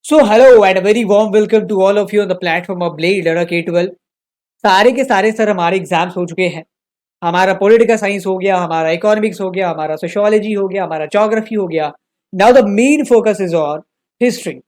So hello and a very warm welcome to all of you on the platform of Blade Runner K12। सारे के सारे sir हमारे exams हो चुके हैं। हमारा पॉलिटिकल साइंस हो गया, हमारा इकोनॉमिक्स हो गया, हमारा सोशियोलॉजी हो गया, हमारा ज्योग्राफी हो गया। Now the main focus is on history.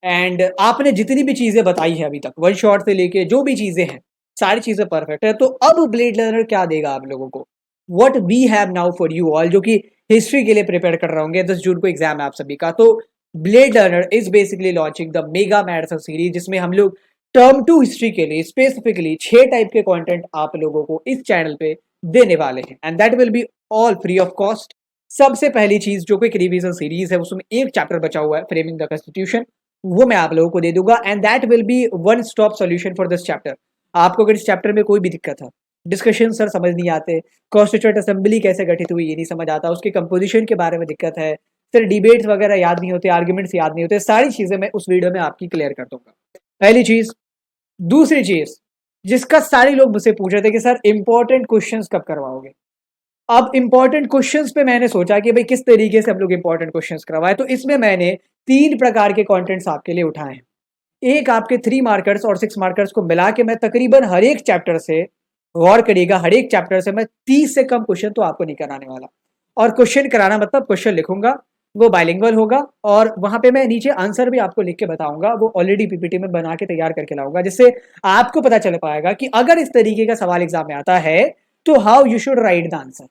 And आपने जितनी भी चीजें बताई है अभी तक वन शॉट से लेके जो भी चीजें हैं सारी चीजें परफेक्ट है। तो अब ब्लेड लर्नर क्या देगा आप लोगों को? What we have now for you all, जो कि हिस्ट्री के लिए प्रिपेयर कर रहे होंगे। 10 जून को एग्जाम है आप सभी का। तो blade learner is basically launching the mega marathon series, जिसमें हम लोग टर्म टू हिस्ट्री के लिए स्पेसिफिकली 6 टाइप के कंटेंट आप लोगों को इस चैनल पे देने वाले हैं and that will be all free of cost. सबसे पहली चीज जो कि एक रिवीजन सीरीज है, उसमें एक चैप्टर बचा हुआ है, फ्रेमिंग द कॉन्स्टिट्यूशन, वो मैं आप लोगों को दे दूंगा and that will be one stop solution for this chapter. आपको अगर इस चैप्टर में कोई भी दिक्कत है, डिस्कशन सर समझ नहीं आते, कॉन्स्टिट्यूएंट असेंबली कैसे गठित हुई ये नहीं समझ आता, उसके कंपोजिशन के बारे में दिक्कत है, सर डिबेट्स वगैरह याद नहीं होते, आर्ग्यूमेंट्स याद नहीं होते, सारी चीजें मैं उस वीडियो में आपकी क्लियर कर दूंगा। पहली चीज। दूसरी चीज जिसका सारे लोग मुझसे पूछ रहे थे कि सर इंपॉर्टेंट क्वेश्चंस कब करवाओगे। अब इंपॉर्टेंट क्वेश्चंस पे मैंने सोचा कि भाई किस तरीके से हम लोग इंपॉर्टेंट क्वेश्चंस करवाए, तो इसमें मैंने 3 प्रकार के कंटेंट्स आपके लिए उठाए हैं। एक आपके 3 मार्कर्स और 6 मार्कर्स को मिला के मैं तकरीबन हर एक चैप्टर से, गौर करिएगा, हर एक चैप्टर से मैं 30 से कम क्वेश्चन तो आपको नहीं कराने वाला। और क्वेश्चन कराना मतलब क्वेश्चन लिखूंगा, वो बाइलिंगुअल होगा और वहां पे मैं नीचे आंसर भी आपको लिख के बताऊंगा, वो ऑलरेडी पीपीटी में बना के तैयार करके लाऊंगा, जिससे आपको पता चल पाएगा कि अगर इस तरीके का सवाल एग्जाम में आता है तो how you should write the answer.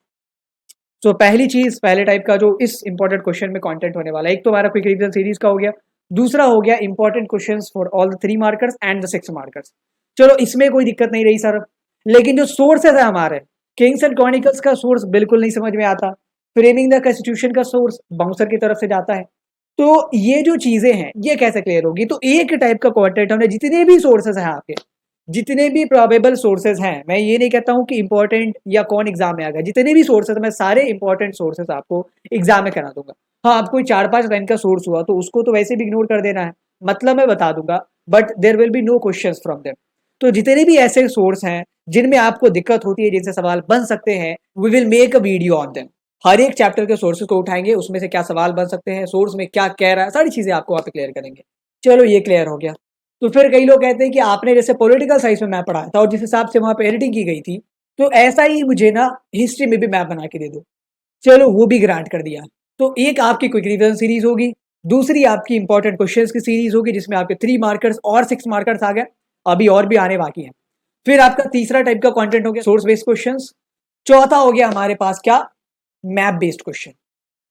तो पहली चीज, पहले टाइप का जो इस इंपॉर्टेंट क्वेश्चन में कंटेंट होने वाला है, एक तो हमारा क्विक रिवीजन सीरीज का हो गया, दूसरा हो गया important questions for all the 3 markers and the 6 markers. चलो इसमें कोई दिक्कत नहीं रही सर, लेकिन जो सोर्सेज है हमारे, किंग्स एंड क्रॉनिकल्स का सोर्स बिल्कुल नहीं समझ में आता, फ्रेमिंग द कॉन्स्टिट्यूशन का सोर्स बाउंसर की तरफ से जाता है। तो ये जो चीजें हैं ये कैसे क्लियर होगी? तो एक टाइप का कंटेंट हमने, जितने भी सोर्सेज हैं आपके, जितने भी प्रोबेबल सोर्सेज हैं, मैं ये नहीं कहता हूं कि इंपॉर्टेंट या कौन एग्जाम में आ गया, जितने भी सोर्सेज, मैं सारे इंपॉर्टेंट सोर्सेज आपको एग्जाम में करा दूंगा। हाँ, अब कोई 4-5 लाइन का सोर्स हुआ तो उसको तो वैसे भी इग्नोर कर देना है, मतलब मैं बता दूंगा, but there will be no question from them. तो जितने भी ऐसे सोर्स हैं जिनमें आपको दिक्कत होती है, जिनसे सवाल बन सकते हैं, we will make a video on them. हर एक चैप्टर के सोर्सेज को उठाएंगे, उसमें से क्या सवाल बन सकते हैं, सोर्स में क्या कह रहा है, सारी चीजें आपको वहां पे क्लियर करेंगे। चलो ये क्लियर हो गया। तो फिर कई लोग कहते हैं कि आपने जैसे पॉलिटिकल साइंस में मैप पढ़ाया था और जिस हिसाब से वहां पे एडिटिंग की गई थी, तो ऐसा ही मुझे ना हिस्ट्री में भी मैप बना के दे दो। चलो वो भी ग्रांट कर दिया। तो एक आपकी क्विक रिवीजन सीरीज होगी, दूसरी आपकी इंपॉर्टेंट क्वेश्चंस की सीरीज होगी, जिसमें आपके 3 मार्कर्स और 6 मार्कर्स आ गए, अभी और भी आने बाकी हैं। फिर आपका तीसरा टाइप का कंटेंट हो गया सोर्स बेस्ड क्वेश्चंस। चौथा हो गया हमारे पास क्या? Map based question.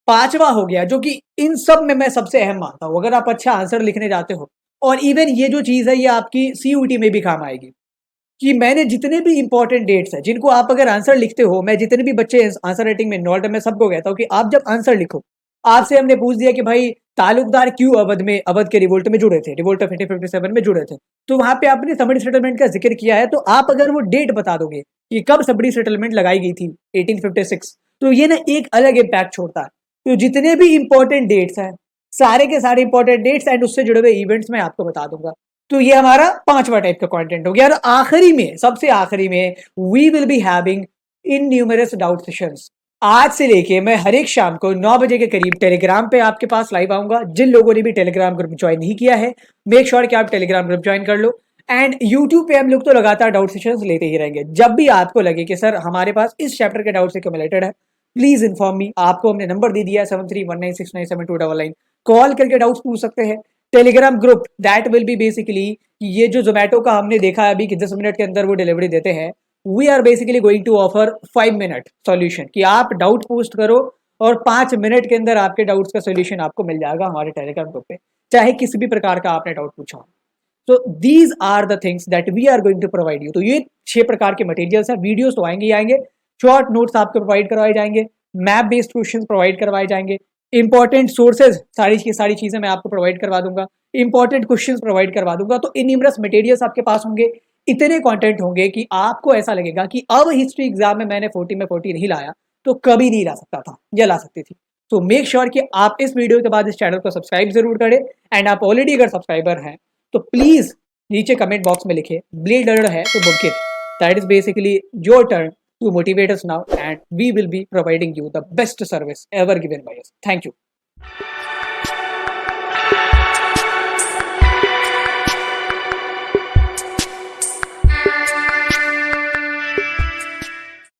पांचवा हो गया, जो कि इन सब में मैं सबसे अहम मानता हूं, अगर आप अच्छा आंसर लिखने जाते हो, और इवन ये जो चीज है ये आपकी सीयूटी में भी काम आएगी, कि मैंने जितने भी इंपॉर्टेंट डेट्स हैं जिनको आप अगर आंसर लिखते हो, मैं जितने भी बच्चे आंसर राइटिंग में इन्वॉल्व है, मैं सबको कहता हूँ कि आप जब आंसर लिखो, आपसे हमने पूछ दिया कि भाई तालुकदार क्यों अवध के रिवोल्ट में जुड़े थे, रिवोल्ट ऑफ 1857 में जुड़े थे, तो वहां पे आपने सबड़ी सेटलमेंट का जिक्र किया है, तो आप अगर वो डेट बता दोगे कि कब सबड़ी सेटलमेंट लगाई गई थी 1856, तो ये ना एक अलग इम्पैक्ट छोड़ता है। तो जितने भी इंपॉर्टेंट डेट्स हैं, सारे के सारे इंपॉर्टेंट डेट्स एंड उससे जुड़े हुए इवेंट्स मैं आपको बता दूंगा। तो ये हमारा पांचवा टाइप का कंटेंट हो गया। और आखिरी में, सबसे आखिरी में, we will be having in numerous doubt sessions. आज से लेके मैं हर एक शाम को 9 बजे के करीब टेलीग्राम पे आपके पास लाइव आऊंगा। जिन लोगों ने भी टेलीग्राम ग्रुप ज्वाइन नहीं किया है, मेक श्योर कि आप टेलीग्राम ग्रुप ज्वाइन कर लो। एंड यूट्यूब पे हम लोग तो लगातार डाउट सेशंस लेते ही रहेंगे। जब भी आपको लगे कि सर हमारे पास इस चैप्टर के डाउट से कम्युलेटेड है, प्लीज इन्फॉर्म मी। आपको हमने नंबर दे दिया है 7319697299, कॉल करके डाउट्स पूछ सकते हैं। Telegram group that will be basically, ये जो जोमेटो का हमने देखा है अभी कि 10 मिनट के अंदर वो डिलीवरी देते हैं, we are basically going to offer 5 minute solution, कि आप डाउट पोस्ट करो और 5 मिनट के अंदर आपके डाउट्स का सॉल्यूशन आपको मिल जाएगा हमारे टेलीग्राम ग्रुप पे, चाहे किसी भी प्रकार का आपने डाउट पूछा हो। तो these are the things that we are going to provide you. तो ये 6 प्रकार के मटेरियल्स हैं। वीडियोस तो आएंगे ही आएंगे, शॉर्ट नोट्स आपको प्रोवाइड करवाए जाएंगे, मैप बेस्ड क्वेश्चन प्रोवाइड करवाए जाएंगे, इंपॉर्टेंट सोर्सेज सारी की सारी चीजें मैं आपको प्रोवाइड करवा दूंगा, इंपॉर्टेंट क्वेश्चंस प्रोवाइड करवा दूंगा। तो इनन्यूमरस मटेरियल्स आपके पास होंगे, इतने कंटेंट होंगे कि आपको ऐसा लगेगा कि अब हिस्ट्री एग्जाम में मैंने 40 में 40 नहीं लाया तो कभी नहीं ला सकता था या ला सकती थी। तो मेक श्योर कि आप इस वीडियो के बाद इस चैनल को सब्सक्राइब जरूर करें। एंड आप ऑलरेडी अगर सब्सक्राइबर हैं तो प्लीज नीचे कमेंट बॉक्स में लिखे ब्लेड लर्नर है तो book it. That is basically your turn to motivate us now, and we will be providing you the best service ever given by us. Thank you.